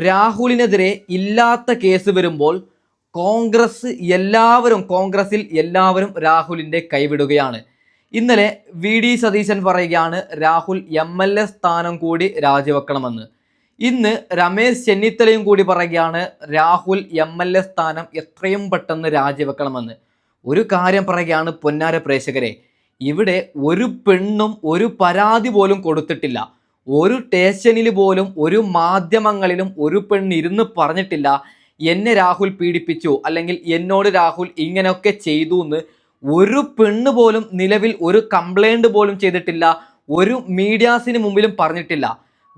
രാഹുലിനെതിരെ ഇല്ലാത്ത കേസ് വരുമ്പോൾ കോൺഗ്രസിൽ എല്ലാവരും രാഹുലിൻ്റെ കൈവിടുകയാണ്. ഇന്നലെ വി.ഡി. സതീശൻ പറയുകയാണ് രാഹുൽ MLA സ്ഥാനം കൂടി രാജിവെക്കണമെന്ന്. ഇന്ന് രമേശ് ചെന്നിത്തലയും കൂടി പറയുകയാണ് രാഹുൽ MLA സ്ഥാനം എത്രയും പെട്ടെന്ന് രാജിവെക്കണമെന്ന്. ഒരു കാര്യം പറയുകയാണ് പൊന്നാര പ്രേക്ഷകരെ, ഇവിടെ ഒരു പെണ്ണും ഒരു പരാതി പോലും കൊടുത്തിട്ടില്ല. ഒരു സ്റ്റേഷനിൽ പോലും ഒരു മാധ്യമങ്ങളിലും ഒരു പെണ്ണിരുന്ന് പറഞ്ഞിട്ടില്ല എന്നെ രാഹുൽ പീഡിപ്പിച്ചു അല്ലെങ്കിൽ എന്നോട് രാഹുൽ ഇങ്ങനെയൊക്കെ ചെയ്തു എന്ന്. ഒരു പെണ്ണ് പോലും നിലവിൽ ഒരു കംപ്ലൈൻറ്റ് പോലും ചെയ്തിട്ടില്ല, ഒരു മീഡിയാസിന് മുമ്പിലും പറഞ്ഞിട്ടില്ല.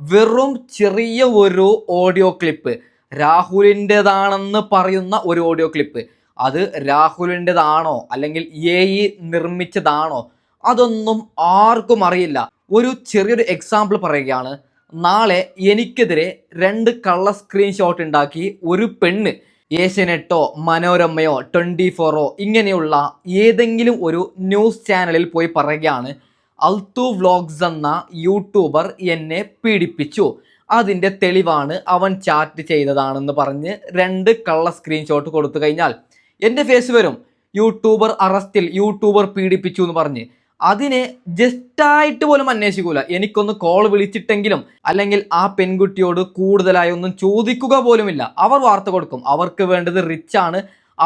വെറും ചെറിയ ഒരു ഓഡിയോ ക്ലിപ്പ്, രാഹുലിൻ്റെതാണെന്ന് പറയുന്ന ഒരു ഓഡിയോ ക്ലിപ്പ്, അത് രാഹുലിൻ്റെതാണോ അല്ലെങ്കിൽ AI നിർമ്മിച്ചതാണോ അതൊന്നും ആർക്കും അറിയില്ല. ഒരു ചെറിയൊരു എക്സാമ്പിൾ പറയുകയാണ്. നാളെ എനിക്കെതിരെ 2 കള്ള സ്ക്രീൻഷോട്ട് ഉണ്ടാക്കി ഒരു പെണ്ണ് ഏഷ്യനെട്ടോ മനോരമയോ 24ഓ ഇങ്ങനെയുള്ള ഏതെങ്കിലും ഒരു ന്യൂസ് ചാനലിൽ പോയി പറയുകയാണ് അൽത്തു വ്ലോഗ്സ് എന്ന യൂട്യൂബർ എന്നെ പീഡിപ്പിച്ചു, അതിൻ്റെ തെളിവാണ് അവൻ ചാറ്റ് ചെയ്തതാണെന്ന് പറഞ്ഞ് 2 കള്ള സ്ക്രീൻഷോട്ട് കൊടുത്തു കഴിഞ്ഞാൽ എൻ്റെ ഫേസ് വരും, യൂട്യൂബർ അറസ്റ്റിൽ, യൂട്യൂബർ പീഡിപ്പിച്ചു എന്ന് പറഞ്ഞ്. അതിനെ ജസ്റ്റായിട്ട് പോലും അന്വേഷിക്കൂല. എനിക്കൊന്ന് കോൾ വിളിച്ചിട്ടെങ്കിലും അല്ലെങ്കിൽ ആ പെൺകുട്ടിയോട് കൂടുതലായി ഒന്നും ചോദിക്കുക പോലുമില്ല. അവർ വാർത്ത കൊടുക്കും. അവർക്ക് വേണ്ടത് റിച്ചാണ്,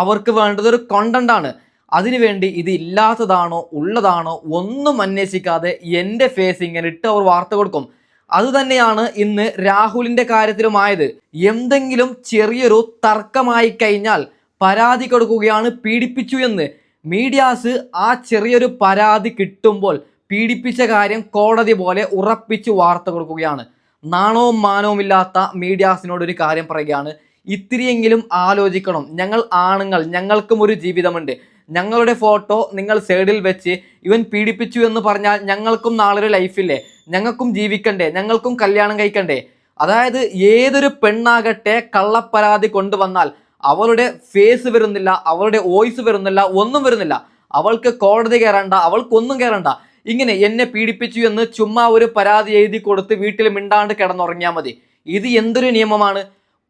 അവർക്ക് വേണ്ടത് ഒരു കോണ്ടന്റ് ആണ്. അതിനുവേണ്ടി ഇത് ഇല്ലാത്തതാണോ ഉള്ളതാണോ ഒന്നും അന്വേഷിക്കാതെ എൻ്റെ ഫേസ് ഇങ്ങനെ ഇട്ട് അവർ വാർത്ത കൊടുക്കും. അതുതന്നെയാണ് ഇന്ന് രാഹുലിൻ്റെ കാര്യത്തിലുമായത്. എന്തെങ്കിലും ചെറിയൊരു തർക്കമായി കഴിഞ്ഞാൽ പരാതി കൊടുക്കുകയാണ് പീഡിപ്പിച്ചു എന്ന്. മീഡിയാസ് ആ ചെറിയൊരു പരാതി കിട്ടുമ്പോൾ പീഡിപ്പിച്ച കാര്യം കോടതി പോലെ ഉറപ്പിച്ച് വാർത്ത കൊടുക്കുകയാണ്. നാണവും മാനവും ഇല്ലാത്ത മീഡിയാസിനോട് ഒരു കാര്യം പറയുകയാണ്, ഇത്തിരിയെങ്കിലും ആലോചിക്കണം. ഞങ്ങൾ ആണുങ്ങൾ, ഞങ്ങൾക്കും ഒരു ജീവിതമുണ്ട്. ഞങ്ങളുടെ ഫോട്ടോ നിങ്ങൾ സൈഡിൽ വെച്ച് ഇവൻ പീഡിപ്പിച്ചു എന്ന് പറഞ്ഞാൽ ഞങ്ങൾക്കും നാളെ ഒരു ലൈഫില്ലേ, ഞങ്ങൾക്കും ജീവിക്കണ്ടേ, ഞങ്ങൾക്കും കല്യാണം കഴിക്കണ്ടേ. അതായത് ഏതൊരു പെണ്ണാകട്ടെ കള്ളപ്പരാതി കൊണ്ടുവന്നാൽ അവളുടെ ഫേസ് വരുന്നില്ല, അവളുടെ വോയിസ് വരുന്നില്ല, ഒന്നും വരുന്നില്ല. അവൾക്ക് കോടതി കയറണ്ട, അവൾക്കൊന്നും കയറണ്ട. ഇങ്ങനെ എന്നെ പീഡിപ്പിച്ചു എന്ന് ചുമ്മാ ഒരു പരാതി എഴുതി കൊടുത്ത് വീട്ടിൽ മിണ്ടാണ്ട് കിടന്നുറങ്ങിയാൽ മതി. ഇത് എന്തൊരു നിയമമാണ്?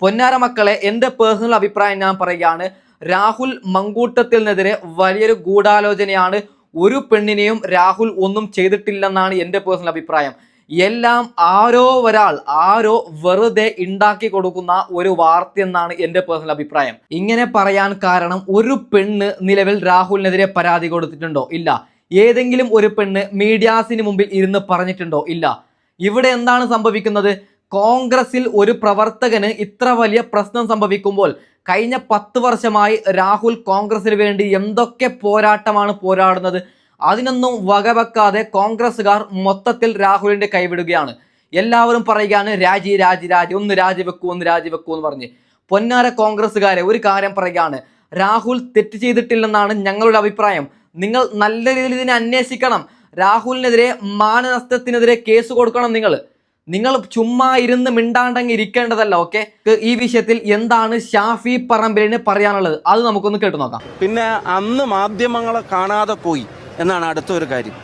പൊന്നാര മക്കളെ, എൻ്റെ പേഴ്സണൽ അഭിപ്രായം ഞാൻ പറയുകയാണ്, രാഹുൽ മങ്കൂട്ടത്തിനെതിരെ വലിയൊരു ഗൂഢാലോചനയാണ്. ഒരു പെണ്ണിനെയും രാഹുൽ ഒന്നും ചെയ്തിട്ടില്ലെന്നാണ് എൻ്റെ പേഴ്സണൽ അഭിപ്രായം. എല്ലാം ആരോ വെറുതെ ഉണ്ടാക്കി കൊടുക്കുന്ന ഒരു വാർത്ത എന്നാണ് എൻ്റെ പേഴ്സണൽ അഭിപ്രായം. ഇങ്ങനെ പറയാൻ കാരണം, ഒരു പെണ്ണ് നിലവിൽ രാഹുലിനെതിരെ പരാതി കൊടുത്തിട്ടുണ്ടോ? ഇല്ല. ഏതെങ്കിലും ഒരു പെണ്ണ് മീഡിയാസിന് മുമ്പിൽ ഇരുന്ന് പറഞ്ഞിട്ടുണ്ടോ? ഇല്ല. ഇവിടെ എന്താണ് സംഭവിക്കുന്നത്? കോൺഗ്രസിൽ ഒരു പ്രവർത്തകന് ഇത്ര വലിയ പ്രശ്നം സംഭവിക്കുമ്പോൾ കഴിഞ്ഞ 10 വർഷമായി രാഹുൽ കോൺഗ്രസിന് വേണ്ടി എന്തൊക്കെ പോരാട്ടമാണ് പോരാടുന്നത്. അതിനൊന്നും വകവെക്കാതെ കോൺഗ്രസ്സുകാർ മൊത്തത്തിൽ രാഹുലിൻ്റെ കൈവിടുകയാണ്. എല്ലാവരും പറയുകയാണ് രാജി ഒന്ന് രാജിവെക്കൂ എന്ന് പറഞ്ഞ്. പൊന്നാര കോൺഗ്രസ്സുകാരെ, ഒരു കാര്യം പറയുകയാണ്, രാഹുൽ തെറ്റ് ചെയ്തിട്ടില്ലെന്നാണ് ഞങ്ങളുടെ അഭിപ്രായം. നിങ്ങൾ നല്ല രീതിയിൽ ഇതിനെ അന്വേഷിക്കണം. രാഹുലിനെതിരെ മാനനഷ്ടത്തിനെതിരെ കേസ് കൊടുക്കണം. നിങ്ങൾ ചുമ്മാ ഇരുന്ന് മിണ്ടാണ്ടങ്ങ് ഇരിക്കേണ്ടതല്ല. ഓക്കെ, ഈ വിഷയത്തിൽ എന്താണ് ഷാഫി പറമ്പിലിന് പറയാനുള്ളത് അത് നമുക്കൊന്ന് കേട്ടു നോക്കാം. പിന്നെ അന്ന് മാധ്യമങ്ങളെ കാണാതെ പോയി എന്നാണ് അടുത്തൊരു കാര്യം.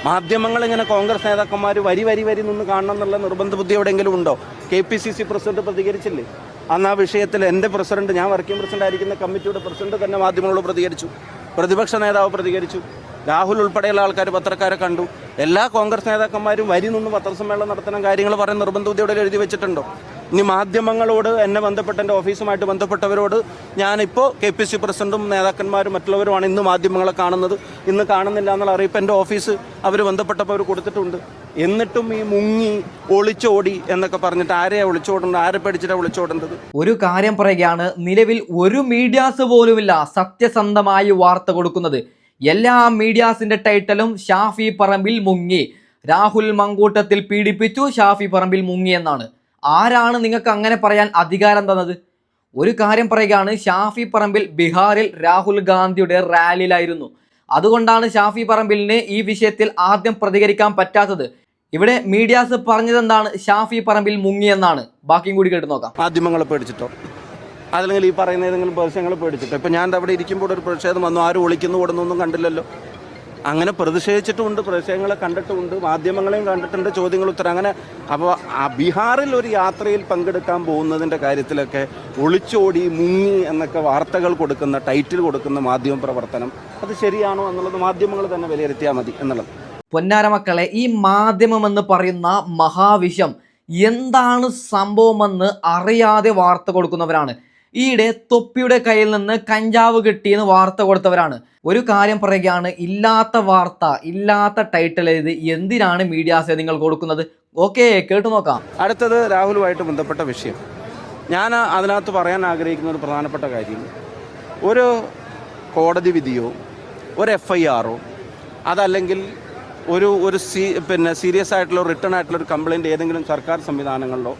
മാധ്യമങ്ങൾ ഇങ്ങനെ കോൺഗ്രസ് നേതാക്കന്മാർ വരി നിന്ന് കാണണം എന്നുള്ള നിർബന്ധ ബുദ്ധി എവിടെയെങ്കിലും ഉണ്ടോ? KPCC പ്രസിഡന്റ് പ്രതികരിച്ചില്ലേ അന്ന് ആ വിഷയത്തിൽ? എൻ്റെ പ്രസിഡന്റ്, ഞാൻ വർക്കിംഗ് പ്രസിഡന്റ് ആയിരിക്കുന്ന കമ്മിറ്റിയുടെ പ്രസിഡന്റ് തന്നെ മാധ്യമങ്ങളോട് പ്രതികരിച്ചു, പ്രതിപക്ഷ നേതാവ് പ്രതികരിച്ചു, രാഹുൽ ഉൾപ്പെടെയുള്ള ആൾക്കാർ പത്രക്കാരെ കണ്ടു. എല്ലാ കോൺഗ്രസ് നേതാക്കന്മാരും വരി നിന്ന് പത്രസമ്മേളനം നടത്തണം, കാര്യങ്ങൾ പറയാൻ നിർബന്ധ ബുദ്ധി എവിടെ എഴുതി വെച്ചിട്ടുണ്ടോ? ഇനി മാധ്യമങ്ങളോട്, എന്നെ ബന്ധപ്പെട്ട എൻ്റെ ഓഫീസുമായിട്ട് ബന്ധപ്പെട്ടവരോട്, ഞാനിപ്പോൾ KPCC പ്രസിഡന്റും നേതാക്കന്മാരും മറ്റുള്ളവരുമാണ് ഇന്ന് മാധ്യമങ്ങളെ കാണുന്നത്, ഇന്ന് കാണുന്നില്ല എന്നുള്ള അറിയിപ്പ് എൻ്റെ ഓഫീസ് അവർ ബന്ധപ്പെട്ടപ്പോൾ അവർ കൊടുത്തിട്ടുണ്ട്. എന്നിട്ടും ഈ മുങ്ങി ഒളിച്ചോടി എന്നൊക്കെ പറഞ്ഞിട്ട് ആരെയാണ് ഒളിച്ചോടേണ്ടത്? ആരെ പേടിച്ചിട്ടാണ് ഒളിച്ചോടേണ്ടത്? ഒരു കാര്യം പറയുകയാണ്, നിലവിൽ ഒരു മീഡിയാസ് പോലുമില്ല സത്യസന്ധമായി വാർത്ത കൊടുക്കുന്നത്. എല്ലാ മീഡിയാസിന്റെ ടൈറ്റലും ഷാഫി പറമ്പിൽ മുങ്ങി, രാഹുൽ മങ്കൂട്ടത്തിൽ പീഡിപ്പിച്ചു, ഷാഫി പറമ്പിൽ മുങ്ങി എന്നാണ്. ആരാണ് നിങ്ങൾക്ക് അങ്ങനെ പറയാൻ അധികാരം തന്നത്? ഒരു കാര്യം പറയുകയാണ്, ഷാഫി പറമ്പിൽ ബീഹാറിൽ രാഹുൽ ഗാന്ധിയുടെ റാലിയിലായിരുന്നു. അതുകൊണ്ടാണ് ഷാഫി പറമ്പിലിന് ഈ വിഷയത്തിൽ ആദ്യം പ്രതികരിക്കാൻ പറ്റാത്തത്. ഇവിടെ മീഡിയാസ് പറഞ്ഞതെന്താണ്? ഷാഫി പറമ്പിൽ മുങ്ങിയെന്നാണ്. ബാക്കിയും കൂടി കേട്ട് നോക്കാം. മാധ്യമങ്ങളെ പേടിച്ചിട്ടോ, അല്ലെങ്കിൽ ഈ പറയുന്ന ഏതെങ്കിലും പ്രശ്നങ്ങൾ പേടിച്ചിട്ടോ? ഇപ്പം ഞാൻ അവിടെ ഇരിക്കുമ്പോൾ ഒരു പ്രതിഷേധം വന്നു, ആരും ഒളിക്കുന്നു ഓടുന്നൊന്നും കണ്ടില്ലല്ലോ. അങ്ങനെ പ്രതിഷേധിച്ചിട്ടുമുണ്ട്, പ്രതിഷേധങ്ങളെ കണ്ടിട്ടുമുണ്ട്, മാധ്യമങ്ങളെയും കണ്ടിട്ടുണ്ട്, ചോദ്യങ്ങൾ ഉത്തരം അങ്ങനെ. അപ്പോൾ ബീഹാറിൽ ഒരു യാത്രയിൽ പങ്കെടുക്കാൻ പോകുന്നതിൻ്റെ കാര്യത്തിലൊക്കെ ഒളിച്ചോടി മുങ്ങി എന്നൊക്കെ വാർത്തകൾ കൊടുക്കുന്ന, ടൈറ്റിൽ കൊടുക്കുന്ന മാധ്യമ പ്രവർത്തനം അത് ശരിയാണോ എന്നുള്ളത് മാധ്യമങ്ങൾ തന്നെ വിലയിരുത്തിയാൽ മതി എന്നുള്ളത്. പൊന്നാര മക്കളെ, ഈ മാധ്യമമെന്ന് പറയുന്ന മഹാവിഷം എന്താണ് സംഭവമെന്ന് അറിയാതെ വാർത്ത കൊടുക്കുന്നവരാണ്. ഈയിടെ തൊപ്പിയുടെ കയ്യിൽ നിന്ന് കഞ്ചാവ് കിട്ടിയെന്ന് വാർത്ത കൊടുത്തവരാണ്. ഒരു കാര്യം പറയുകയാണ്, ഇല്ലാത്ത വാർത്ത, ഇല്ലാത്ത ടൈറ്റിൽ എഴുതി എന്തിനാണ് മീഡിയാസ് നിങ്ങൾ കൊടുക്കുന്നത്? ഓക്കെ, കേട്ടു നോക്കാം. അടുത്തത് രാഹുലുമായിട്ട് ബന്ധപ്പെട്ട വിഷയം. ഞാൻ അതിനകത്ത് പറയാൻ ആഗ്രഹിക്കുന്ന ഒരു പ്രധാനപ്പെട്ട കാര്യം, ഒരു കോടതി വിധിയോ ഒരു FIR അതല്ലെങ്കിൽ ഒരു സീരിയസ് ആയിട്ടുള്ള റിട്ടേൺ ആയിട്ടുള്ള ഒരു കംപ്ലയിൻറ്റ് ഏതെങ്കിലും സർക്കാർ സംവിധാനങ്ങളിലോ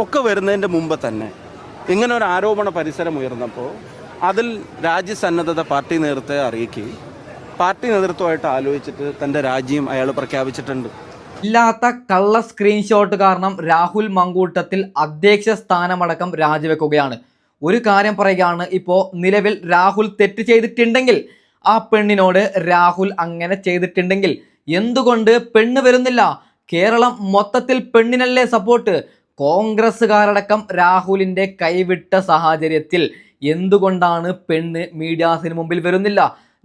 ഒക്കെ വരുന്നതിൻ്റെ മുമ്പ് തന്നെ ഇങ്ങനെ ഒരു ആരോപണ പരിസരം ഉയർന്നപ്പോൾ അതിൽ രാജ്യസന്നദ്ധത പാർട്ടി നേതൃത്വത്തെ അറിയിക്കുകയും പാർട്ടി നേതൃത്വമായിട്ട് ആലോചിച്ചിട്ട് തൻ്റെ രാജിയും അയാൾ പ്രഖ്യാപിച്ചിട്ടുണ്ട്. ഇല്ലാത്ത കള്ള സ്ക്രീൻഷോട്ട് കാരണം രാഹുൽ മങ്കൂട്ടത്തിൽ അധ്യക്ഷ സ്ഥാനമടക്കം രാജിവെക്കുകയാണ്. ഒരു കാര്യം പറയുകയാണ്, ഇപ്പോൾ നിലവിൽ രാഹുൽ തെറ്റ് ചെയ്തിട്ടുണ്ടെങ്കിൽ ആ പെണ്ണിനോട് രാഹുൽ അങ്ങനെ ചെയ്തിട്ടുണ്ടെങ്കിൽ എന്തുകൊണ്ട് പെണ്ണ് വരുന്നില്ല? കേരളം മൊത്തത്തിൽ പെണ്ണിനല്ലേ സപ്പോർട്ട്? കോൺഗ്രസ്സുകാരടക്കം രാഹുലിൻ്റെ കൈവിട്ട സാഹചര്യത്തിൽ എന്തുകൊണ്ടാണ് പെണ്ണ് മീഡിയാസിന് മുമ്പിൽ വരുന്നില്ല?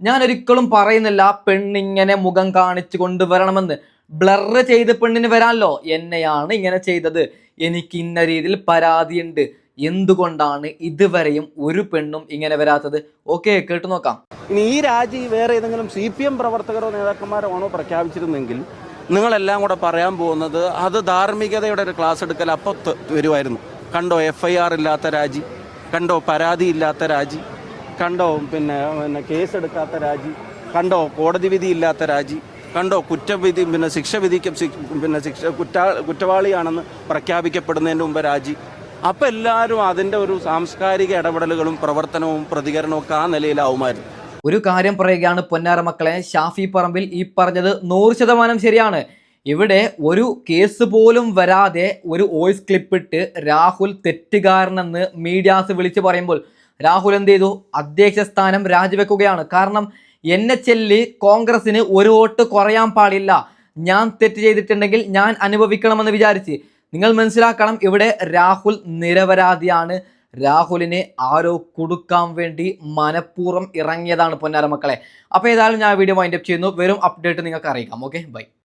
ഞാൻ ഒരിക്കലും പറയുന്നില്ല പെണ്ണിങ്ങനെ മുഖം കാണിച്ചു കൊണ്ടുവരണമെന്ന്. ബ്ലർ ചെയ്ത് പെണ്ണിന് വരാമല്ലോ, എന്നെയാണ് ഇങ്ങനെ ചെയ്തത്, എനിക്ക് ഇന്ന രീതിയിൽ പരാതിയുണ്ട്, എന്തുകൊണ്ടാണ് ഇതുവരെയും ഒരു പെണ്ണും ഇങ്ങനെ വരാത്തത്? ഓക്കെ, കേട്ടു നോക്കാം. ഇനി ഈ രാജി വേറെ ഏതെങ്കിലും CPM പ്രവർത്തകരോ നേതാക്കന്മാരോ ആണോ പ്രഖ്യാപിച്ചിരുന്നെങ്കിൽ നിങ്ങളെല്ലാം കൂടെ പറയാൻ പോകുന്നത് അത് ധാർമ്മികതയുടെ ഒരു ക്ലാസ് എടുക്കൽ അപ്പോൾ വരുമായിരുന്നു. കണ്ടോ FIR ഇല്ലാത്ത രാജി, കണ്ടോ പരാതി ഇല്ലാത്ത രാജി, കണ്ടോ പിന്നെ കേസെടുക്കാത്ത രാജി, കണ്ടോ കോടതി വിധി ഇല്ലാത്ത രാജി, കണ്ടോ കുറ്റവിധി കുറ്റവാളിയാണെന്ന് പ്രഖ്യാപിക്കപ്പെടുന്നതിന് മുമ്പ് രാജി. അപ്പം എല്ലാവരും അതിൻ്റെ ഒരു സാംസ്കാരിക ഇടപെടലുകളും പ്രവർത്തനവും പ്രതികരണവും ഒക്കെ ആ നിലയിലാവുമായിരുന്നു. ഒരു കാര്യം പറയുകയാണ് പൊന്നാര മക്കളെ, ഷാഫി പറമ്പിൽ ഈ പറഞ്ഞത് 100% ശരിയാണ്. ഇവിടെ ഒരു കേസ് പോലും വരാതെ ഒരു വോയിസ് ക്ലിപ്പിട്ട് രാഹുൽ തെറ്റുകാരനെന്ന് മീഡിയാസ് വിളിച്ചു പറയുമ്പോൾ രാഹുൽ എന്ത് ചെയ്തു? അധ്യക്ഷ സ്ഥാനം രാജിവെക്കുകയാണ്. കാരണം NHL കോൺഗ്രസിന് ഒരു വോട്ട് കുറയാൻ പാടില്ല, ഞാൻ തെറ്റ് ചെയ്തിട്ടുണ്ടെങ്കിൽ ഞാൻ അനുഭവിക്കണമെന്ന് വിചാരിച്ച്. നിങ്ങൾ മനസ്സിലാക്കണം, ഇവിടെ രാഹുൽ നിരപരാധിയാണ്. രാഹുലിനെ ആരോ കൊടുക്കാൻ വേണ്ടി മനഃപൂർവ്വം ഇറങ്ങിയതാണ് പൊന്നാര മക്കളെ. അപ്പോൾ ഏതായാലും ഞാൻ വീഡിയോ വൈൻഡപ്പ് ചെയ്യുന്നു. വെറും അപ്ഡേറ്റ് നിങ്ങൾക്ക് അറിയിക്കാം. Okay, by.